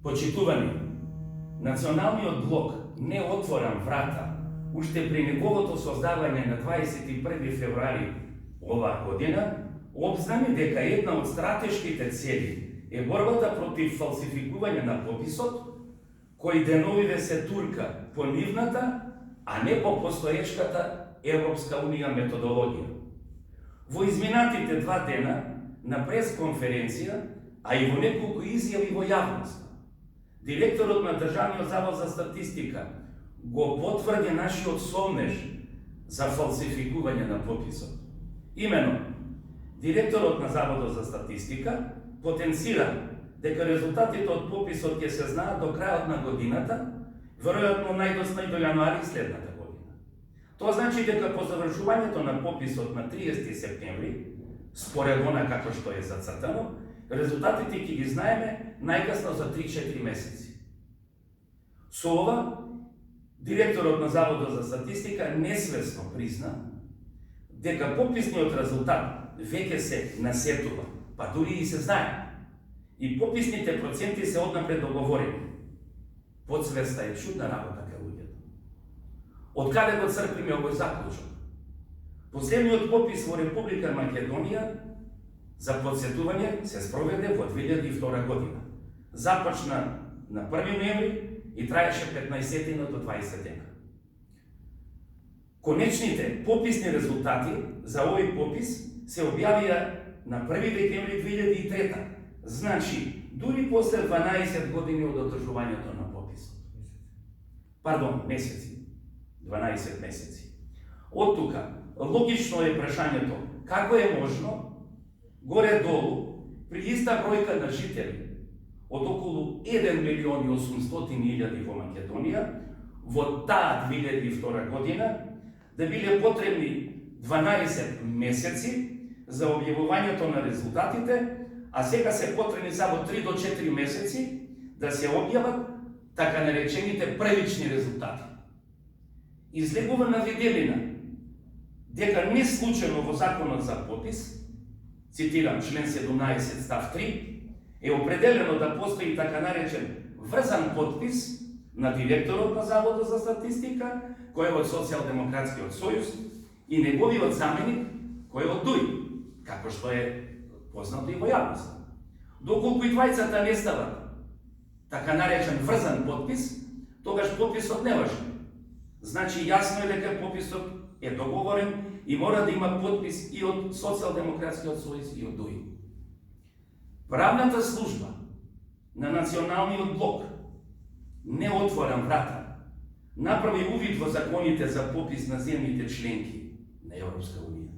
Почитувани, Националниот блок не отворам врата уште при неговото создавање на 21 февруари оваа година, обзнани дека една од стратешките цели е борбата против фалсификување на пописот, кој деновиве се турка по нивната, а не по постоечката Европска унија методологија. Во изминатите 2 дена на пресконференција, а и во неколку изјави во јавност, директорот на Државниот завод за статистика го потврди нашиот сомнеж за фалсификување на пописот. Имено, директорот на Заводот за статистика потенцира дека резултатите од пописот ќе се знаат до крајот на годината, веројатно најдоцна и до јануари следната година. Тоа значи дека по завршувањето на пописот на 30 септември, според она како што е зацртано, резултатите ќе ги знаеме најкасно за 3-4 месеци. Со ова, директорот на Заводот за статистика несвесно призна дека пописниот резултат веќе се насетува, па дури и се знае. И пописните проценти се однапред договорени. Подсвеста е чудна работа кај луѓето. Од каде го црпиме овој заклучок? Последниот попис во Република Македонија за подсетување се спроведе во 2002 година. Започна на 1 ноември и траеше 15 до 20 дена. Конечните пописни резултати за овој попис се објавија на 1 декември 2003. Значи, дури после 12 години од одржувањето на пописот. Пардон, месеци. 12 месеци. Од тука, логично е прашањето, како е можно горе-долу, при иста бројка на жители, од околу 1.800.000 во Македонија, во таа 2002 година, да биле потребни 12 месеци за објавувањето на резултатите, а сега се потребни само 3 до 4 месеци да се објават така наречените првични резултати. Излегува наведенина дека не случајно во Законот за попис, цитирам член 17 став 3, е определено да постои така наречен врзан подпис на директорот на Заводот за статистика, кој е од Социјалдемократскиот сојуз, и неговиот заменик, кој е од ДУИ, како што е познато и во јавност. Доколку и двајцата не стават така наречен врзан подпис, тогаш пописот не важи. Значи јасно е дека пописот е договорен и мора да има подпис и од Социјалдемократскиот сојуз и од ДУИ. Правната служба на Националниот блок не отворам врата, направи увид во законите за попис на земјите членки на Европска унија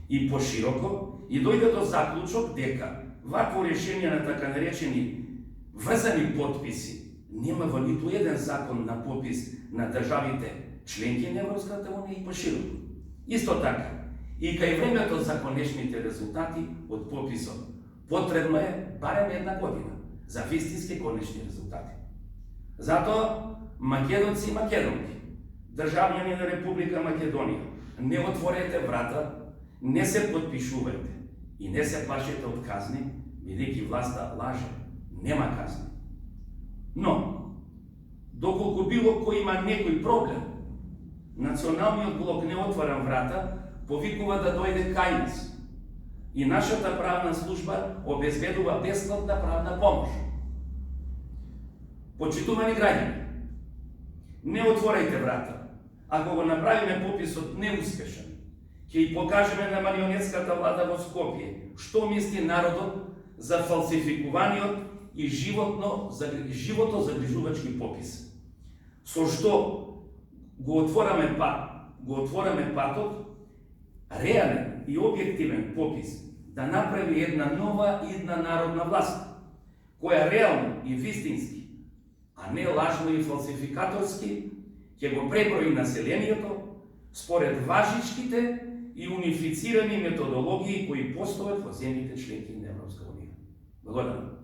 и пошироко и дојде до заклучок дека вакво решение на така наречени врзани подписи нема во ниту еден закон на попис на државите членки на Европската унија и пошироко. Исто така, и кај времето за конечните резултати од пописот, потребно е барем 1 година за вистински конечни резултати. Затоа, македонци и македонки, државјани на Република Македонија, не отворете врата, не се подпишувајте и не се плашете од казни, бидејќи власта лаже, нема казни. Но, доколку било кој има некој проблем, Националниот блок не отварам врата, повикува да дојде кај нас. И нашата правна служба обезбедува бесплатна правна помош. Почитувани граѓани, не отворајте врата. Ако го направиме пописот неуспешен, ќе и покажеме на марионетската влада во Скопје што мисли народот за фалсификуваниот и живото загрижувачки попис. Со што го отвораме патот, реален и објективен попис да направи една нова идна народна власт, која реално и вистински, а не лажно и фалсификаторски, ќе го преброи населението според важичките и унифицирани методологии кои постојат во земјите членки на Европска унија. Благодарам.